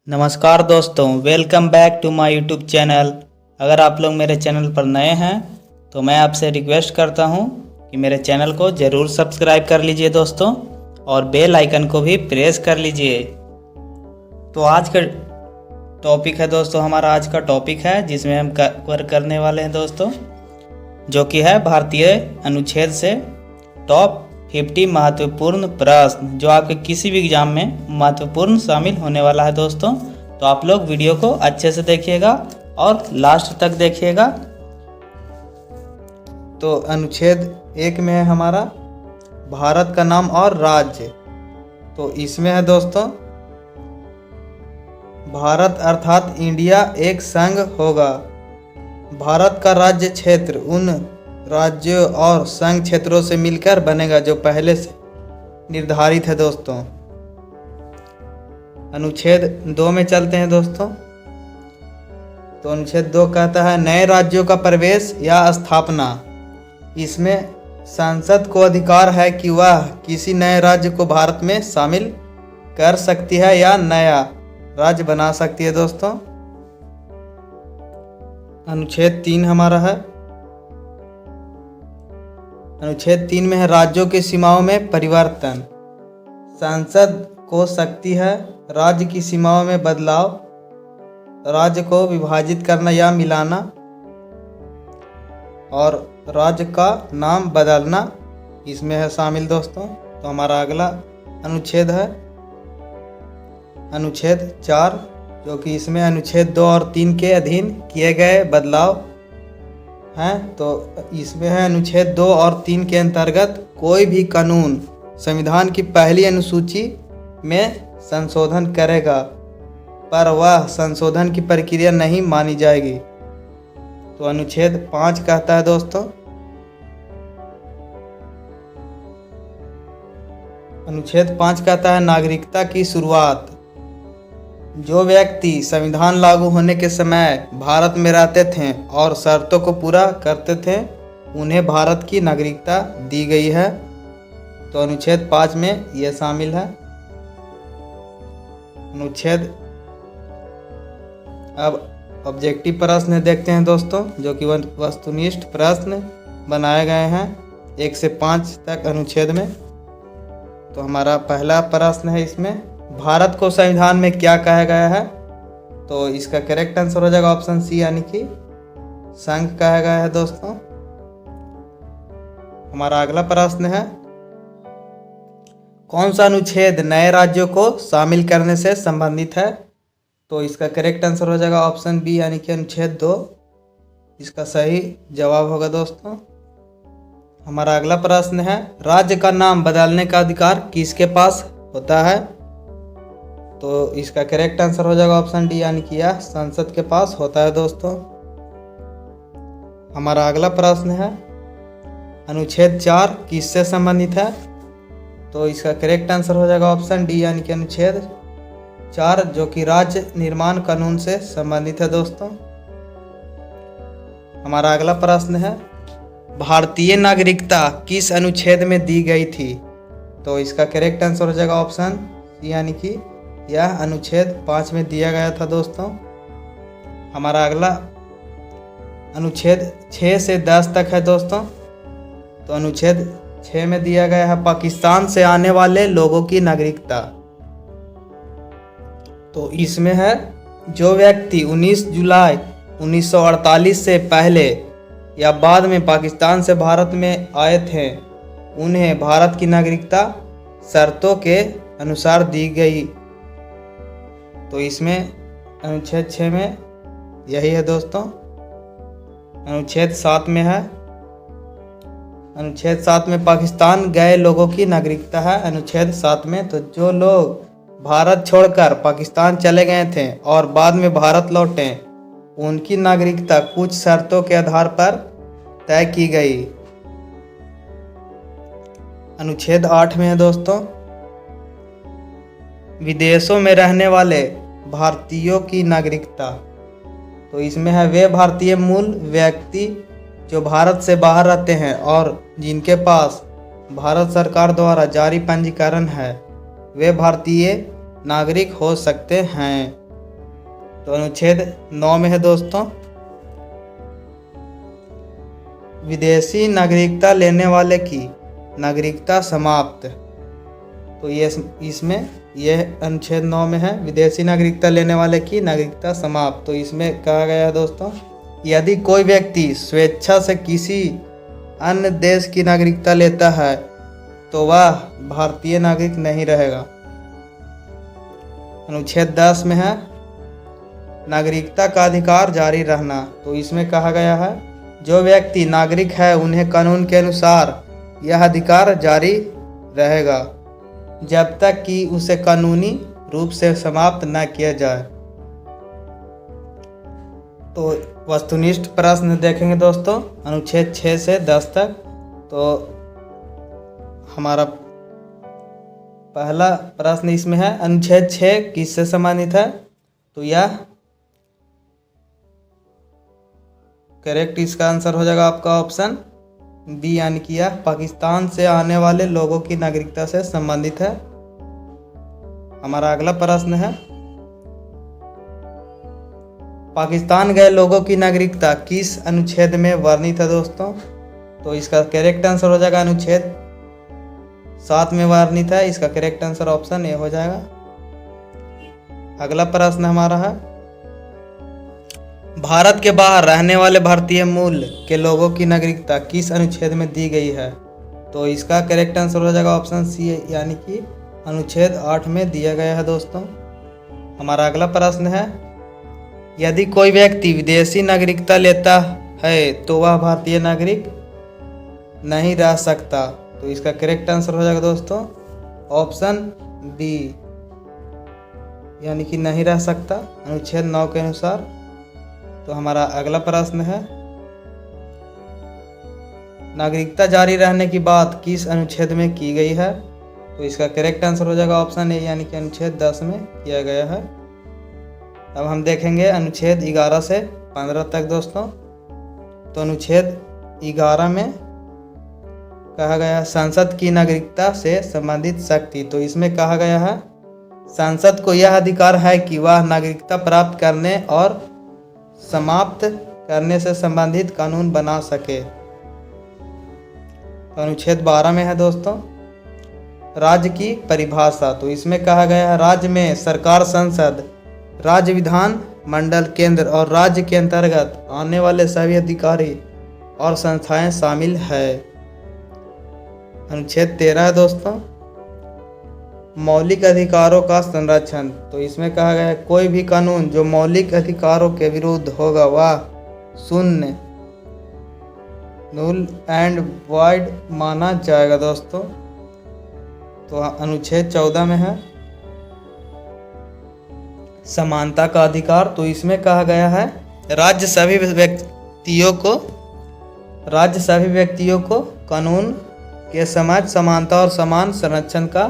नमस्कार दोस्तों, welcome back to my YouTube channel. अगर आप लोग मेरे चैनल पर नए हैं तो मैं आपसे रिक्वेस्ट करता हूं कि मेरे चैनल को ज़रूर सब्सक्राइब कर लीजिए दोस्तों, और बेल आइकन को भी प्रेस कर लीजिए। तो आज का टॉपिक है दोस्तों, हमारा आज का टॉपिक है जिसमें हम कवर करने वाले हैं दोस्तों, जो कि है भारतीय अनुच्छेद से टॉप 50 महत्वपूर्ण प्रश्न, जो आपके किसी भी एग्जाम में महत्वपूर्ण शामिल होने वाला है दोस्तों। तो आप लोग वीडियो को अच्छे से देखिएगा और लास्ट तक देखिएगा। तो अनुच्छेद 1 में है हमारा भारत का नाम और राज्य। तो इसमें है दोस्तों, भारत अर्थात इंडिया एक संघ होगा। भारत का राज्य क्षेत्र उन राज्यों और संघ क्षेत्रों से मिलकर बनेगा जो पहले से निर्धारित है दोस्तों। अनुच्छेद 2 में चलते हैं दोस्तों। तो अनुच्छेद 2 कहता है नए राज्यों का प्रवेश या स्थापना। इसमें संसद को अधिकार है कि वह किसी नए राज्य को भारत में शामिल कर सकती है या नया राज्य बना सकती है दोस्तों। अनुच्छेद 3 हमारा है। अनुच्छेद 3 में है राज्यों की सीमाओं में परिवर्तन। संसद को शक्ति है राज्य की सीमाओं में बदलाव, राज्य को विभाजित करना या मिलाना, और राज्य का नाम बदलना इसमें है शामिल दोस्तों। तो हमारा अगला अनुच्छेद है अनुच्छेद 4, जो कि इसमें अनुच्छेद 2 और 3 के अधीन किए गए बदलाव हैं। तो इसमें है अनुच्छेद 2 और 3 के अंतर्गत कोई भी कानून संविधान की पहली अनुसूची में संशोधन करेगा पर वह संशोधन की प्रक्रिया नहीं मानी जाएगी। तो अनुच्छेद 5 कहता है दोस्तों, अनुच्छेद 5 कहता है नागरिकता की शुरुआत। जो व्यक्ति संविधान लागू होने के समय भारत में रहते थे और शर्तों को पूरा करते थे, उन्हें भारत की नागरिकता दी गई है। तो अनुच्छेद 5 में यह शामिल है। अनुच्छेद अब ऑब्जेक्टिव प्रश्न देखते हैं दोस्तों, जो कि वस्तुनिष्ठ प्रश्न बनाए गए हैं 1 से 5 तक अनुच्छेद में। तो हमारा पहला प्रश्न है इसमें, भारत को संविधान में क्या कहा गया है? तो इसका करेक्ट आंसर हो जाएगा ऑप्शन सी, यानी कि संघ कहा गया है दोस्तों। हमारा अगला प्रश्न है, कौन सा अनुच्छेद नए राज्यों को शामिल करने से संबंधित है? तो इसका करेक्ट आंसर हो जाएगा ऑप्शन बी, यानी कि अनुच्छेद 2 इसका सही जवाब होगा दोस्तों। हमारा अगला प्रश्न है, राज्य का नाम बदलने का अधिकार किसके पास होता है? तो इसका करेक्ट आंसर हो जाएगा ऑप्शन डी, यानी कि यह संसद के पास होता है दोस्तों। हमारा अगला प्रश्न है, अनुच्छेद 4 किससे संबंधित है? तो इसका करेक्ट आंसर हो जाएगा ऑप्शन डी, यानी कि अनुच्छेद 4, जो कि राज्य निर्माण कानून से संबंधित है दोस्तों। हमारा अगला प्रश्न है, भारतीय नागरिकता किस अनुच्छेद में दी गई थी? तो इसका करेक्ट आंसर हो जाएगा ऑप्शन सी, यानी कि यह अनुच्छेद 5 में दिया गया था दोस्तों। हमारा अगला अनुच्छेद 6 से 10 तक है दोस्तों। तो अनुच्छेद 6 में दिया गया है पाकिस्तान से आने वाले लोगों की नागरिकता। तो इसमें है जो व्यक्ति 19 जुलाई 1948 से पहले या बाद में पाकिस्तान से भारत में आए थे, उन्हें भारत की नागरिकता शर्तों के अनुसार दी गई। तो इसमें अनुच्छेद 6 में यही है दोस्तों। अनुच्छेद 7 में है, अनुच्छेद 7 में पाकिस्तान गए लोगों की नागरिकता है अनुच्छेद 7 में। तो जो लोग भारत छोड़कर पाकिस्तान चले गए थे और बाद में भारत लौटे, उनकी नागरिकता कुछ शर्तों के आधार पर तय की गई। अनुच्छेद 8 में है दोस्तों, विदेशों में रहने वाले भारतीयों की नागरिकता। तो इसमें है वे भारतीय मूल व्यक्ति जो भारत से बाहर रहते हैं और जिनके पास भारत सरकार द्वारा जारी पंजीकरण है, वे भारतीय नागरिक हो सकते हैं। तो अनुच्छेद 9 में है दोस्तों, विदेशी नागरिकता लेने वाले की नागरिकता समाप्त। तो ये इसमें यह अनुच्छेद 9 में है, विदेशी नागरिकता लेने वाले की नागरिकता समाप्त। तो इसमें कहा गया है दोस्तों, यदि कोई व्यक्ति स्वेच्छा से किसी अन्य देश की नागरिकता लेता है तो वह भारतीय नागरिक नहीं रहेगा। अनुच्छेद 10 में है, नागरिकता का अधिकार जारी रहना। तो इसमें कहा गया है, जो व्यक्ति नागरिक है उन्हें कानून के अनुसार यह अधिकार जारी रहेगा जब तक कि उसे कानूनी रूप से समाप्त न किया जाए। तो वस्तुनिष्ठ प्रश्न देखेंगे दोस्तों, अनुच्छेद 6 से 10 तक। तो हमारा पहला प्रश्न इसमें है, अनुच्छेद 6 किससे संबंधित है? तो यह करेक्ट, इसका आंसर हो जाएगा आपका ऑप्शन बी, यानी कि यह पाकिस्तान से आने वाले लोगों की नागरिकता से संबंधित है। हमारा अगला प्रश्न है, पाकिस्तान गए लोगों की नागरिकता किस अनुच्छेद में वर्णित है दोस्तों? तो इसका करेक्ट आंसर हो जाएगा अनुच्छेद 7 में वर्णित है। इसका करेक्ट आंसर ऑप्शन ए हो जाएगा। अगला प्रश्न हमारा है, भारत के बाहर रहने वाले भारतीय मूल के लोगों की नागरिकता किस अनुच्छेद में दी गई है? तो इसका करेक्ट आंसर हो जाएगा ऑप्शन सी, यानी कि अनुच्छेद 8 में दिया गया है दोस्तों। हमारा अगला प्रश्न है, यदि कोई व्यक्ति विदेशी नागरिकता लेता है तो वह भारतीय नागरिक नहीं रह सकता। तो इसका करेक्ट आंसर हो जाएगा दोस्तों ऑप्शन बी, यानी कि नहीं रह सकता अनुच्छेद 9 के अनुसार। तो हमारा अगला प्रश्न है, नागरिकता जारी रहने की बात किस अनुच्छेद में की गई है? तो इसका करेक्ट आंसर हो जाएगा ऑप्शन ए, यानी कि अनुच्छेद 10 में किया गया है। अब हम देखेंगे अनुच्छेद 11 से 15 तक दोस्तों। तो अनुच्छेद 11 में कहा गया है, संसद की नागरिकता से संबंधित शक्ति। तो इसमें कहा गया है, संसद को यह अधिकार है कि वह नागरिकता प्राप्त करने और समाप्त करने से संबंधित कानून बना सके। तो अनुच्छेद 12 में है दोस्तों, राज्य की परिभाषा। तो इसमें कहा गया है, राज्य में सरकार, संसद, राज्य विधान मंडल, केंद्र और राज्य के अंतर्गत आने वाले सभी अधिकारी और संस्थाएं शामिल है। अनुच्छेद 13 है दोस्तों, मौलिक अधिकारों का संरक्षण। तो इसमें कहा गया है, कोई भी कानून जो मौलिक अधिकारों के विरुद्ध होगा वह शून्य, null एंड void माना जाएगा दोस्तों। तो अनुच्छेद 14 में है, समानता का अधिकार। तो इसमें कहा गया है, राज्य सभी व्यक्तियों को कानून के समक्ष समानता और समान संरक्षण का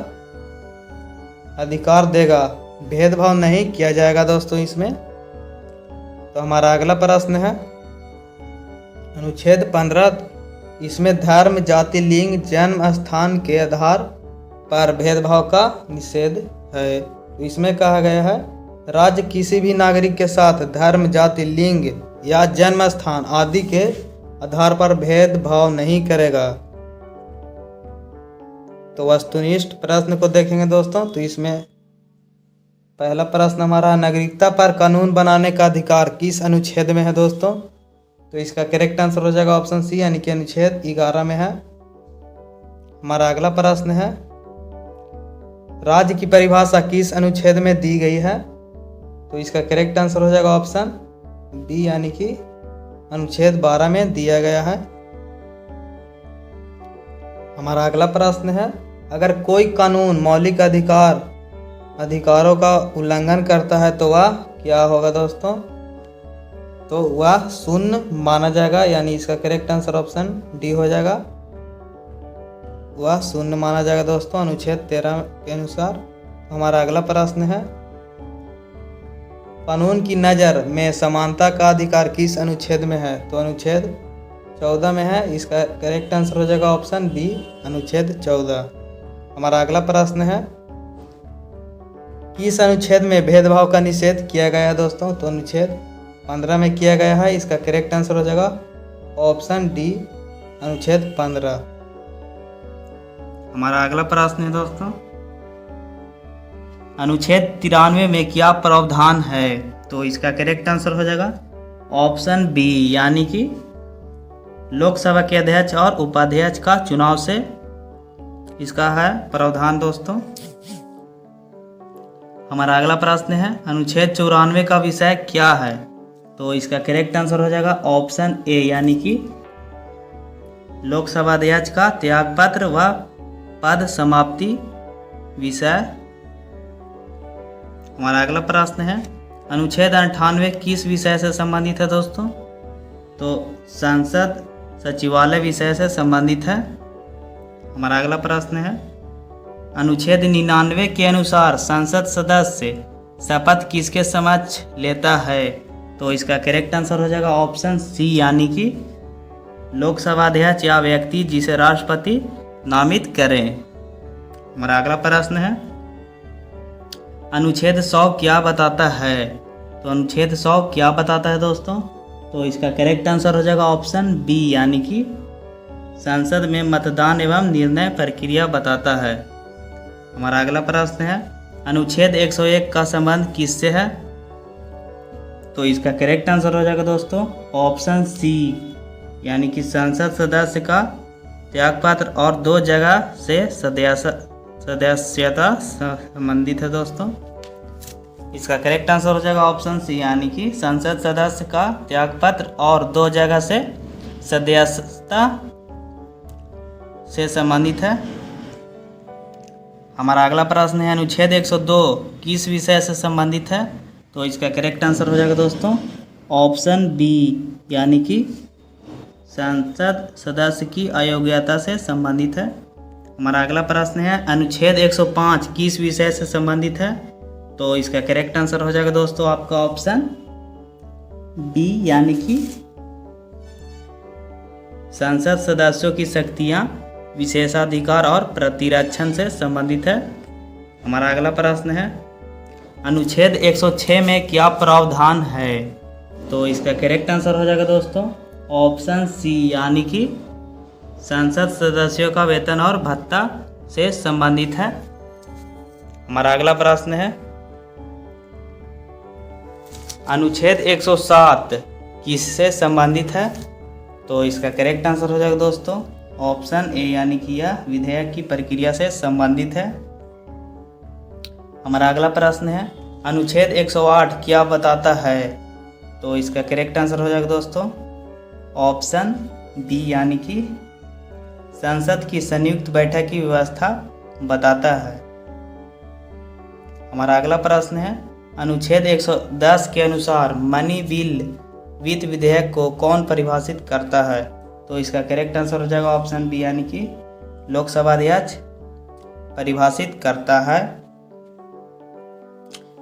अधिकार देगा, भेदभाव नहीं किया जाएगा दोस्तों इसमें। तो हमारा अगला प्रश्न है, अनुच्छेद 15, इसमें धर्म, जाति, लिंग, जन्म स्थान के आधार पर भेदभाव का निषेध है। तो इसमें कहा गया है, राज्य किसी भी नागरिक के साथ धर्म, जाति, लिंग या जन्म स्थान आदि के आधार पर भेदभाव नहीं करेगा। तो वस्तुनिष्ठ प्रश्न को देखेंगे दोस्तों। तो इसमें पहला प्रश्न हमारा, नागरिकता पर कानून बनाने का अधिकार किस अनुच्छेद में है दोस्तों? तो इसका करेक्ट आंसर हो जाएगा ऑप्शन सी, यानी कि अनुच्छेद 11 में है। हमारा अगला प्रश्न है, राज्य की परिभाषा किस अनुच्छेद में दी गई है? तो इसका करेक्ट आंसर हो जाएगा ऑप्शन बी, यानी कि अनुच्छेद 12 में दिया गया है। हमारा अगला प्रश्न है, अगर कोई कानून मौलिक अधिकारों का उल्लंघन करता है तो वह क्या होगा दोस्तों? तो वह शून्य माना जाएगा, यानी इसका करेक्ट आंसर ऑप्शन डी हो जाएगा, वह शून्य माना जाएगा दोस्तों अनुच्छेद 13 के अनुसार। हमारा अगला प्रश्न है, कानून की नज़र में समानता का अधिकार किस अनुच्छेद में है? तो अनुच्छेद 14 में है। इसका करेक्ट आंसर हो जाएगा ऑप्शन बी, अनुच्छेद 14। हमारा अगला प्रश्न है, किस अनुच्छेद में भेदभाव का निषेध किया गया है दोस्तों? तो अनुच्छेद 15 में किया गया है। इसका करेक्ट आंसर हो जाएगा ऑप्शन डी, अनुच्छेद 15। हमारा अगला प्रश्न है दोस्तों, अनुच्छेद 93 में क्या प्रावधान है? तो इसका करेक्ट आंसर हो जाएगा ऑप्शन बी, यानी कि लोकसभा के अध्यक्ष और उपाध्यक्ष का चुनाव से इसका है प्रावधान दोस्तों। हमारा अगला प्रश्न है, अनुच्छेद 94 का विषय क्या है? तो इसका करेक्ट आंसर हो जाएगा ऑप्शन ए, यानी कि लोकसभा अध्यक्ष का त्यागपत्र व पद समाप्ति विषय। हमारा अगला प्रश्न है, अनुच्छेद 98 किस विषय से संबंधित है दोस्तों? तो संसद सचिवालय विषय से संबंधित है। हमारा अगला प्रश्न है, अनुच्छेद 99 के अनुसार संसद सदस्य शपथ किसके समक्ष लेता है? तो इसका करेक्ट आंसर हो जाएगा ऑप्शन सी, यानी कि लोकसभा अध्यक्ष या व्यक्ति जिसे राष्ट्रपति नामित करें। हमारा अगला प्रश्न है, अनुच्छेद 100 क्या बताता है? तो अनुच्छेद 100 क्या बताता है दोस्तों? तो इसका करेक्ट आंसर हो जाएगा ऑप्शन बी, यानी कि संसद में मतदान एवं निर्णय प्रक्रिया बताता है। हमारा अगला प्रश्न है, अनुच्छेद 101 का संबंध किससे है? तो इसका करेक्ट आंसर हो जाएगा दोस्तों ऑप्शन सी, यानी कि संसद सदस्य का त्यागपत्र और 2 जगह से सदस्यता संबंधित है दोस्तों। इसका करेक्ट आंसर हो जाएगा ऑप्शन सी, यानी कि संसद सदस्य का त्यागपत्र और 2 जगह से सदस्यता से संबंधित है। हमारा अगला प्रश्न है, अनुच्छेद 102 किस विषय से संबंधित है? तो इसका करेक्ट आंसर हो जाएगा दोस्तों ऑप्शन बी, यानी कि संसद सदस्य की अयोग्यता से संबंधित है। हमारा अगला प्रश्न है, अनुच्छेद 105 किस विषय से संबंधित है? तो इसका करेक्ट आंसर हो जाएगा दोस्तों आपका ऑप्शन बी, यानी कि संसद सदस्यों की शक्तियां, विशेषाधिकार और प्रतिरक्षण से संबंधित है। हमारा अगला प्रश्न है, अनुच्छेद 106 में क्या प्रावधान है? तो इसका करेक्ट आंसर हो जाएगा दोस्तों ऑप्शन सी, यानी कि संसद सदस्यों का वेतन और भत्ता से संबंधित है। हमारा अगला प्रश्न है, अनुच्छेद 107 किससे संबंधित है? तो इसका करेक्ट आंसर हो जाएगा दोस्तों ऑप्शन ए, यानी कि यह विधेयक की प्रक्रिया से संबंधित है। हमारा अगला प्रश्न है, अनुच्छेद 108 क्या बताता है? तो इसका करेक्ट आंसर हो जाएगा दोस्तों ऑप्शन बी, यानी कि संसद की संयुक्त बैठक की व्यवस्था बताता है। हमारा अगला प्रश्न है, अनुच्छेद 110 के अनुसार मनी बिल वित्त विधेयक को कौन परिभाषित करता है? तो इसका करेक्ट आंसर हो जाएगा ऑप्शन बी, यानी कि लोकसभा अध्यक्ष परिभाषित करता है।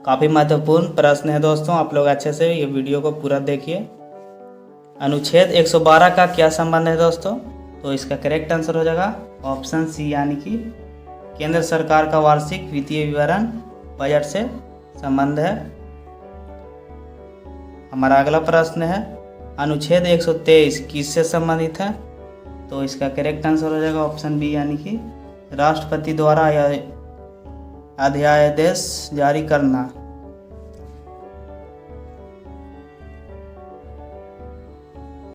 काफ़ी महत्वपूर्ण प्रश्न है दोस्तों, आप लोग अच्छे से ये वीडियो को पूरा देखिए। अनुच्छेद 112 का क्या संबंध है दोस्तों? तो इसका करेक्ट आंसर हो जाएगा ऑप्शन सी, यानी कि केंद्र सरकार का वार्षिक वित्तीय विवरण बजट से संबंध है। हमारा अगला प्रश्न है, अनुच्छेद 123 किससे संबंधित है? तो इसका करेक्ट आंसर हो जाएगा ऑप्शन बी, यानी कि राष्ट्रपति द्वारा अध्यादेश जारी करना।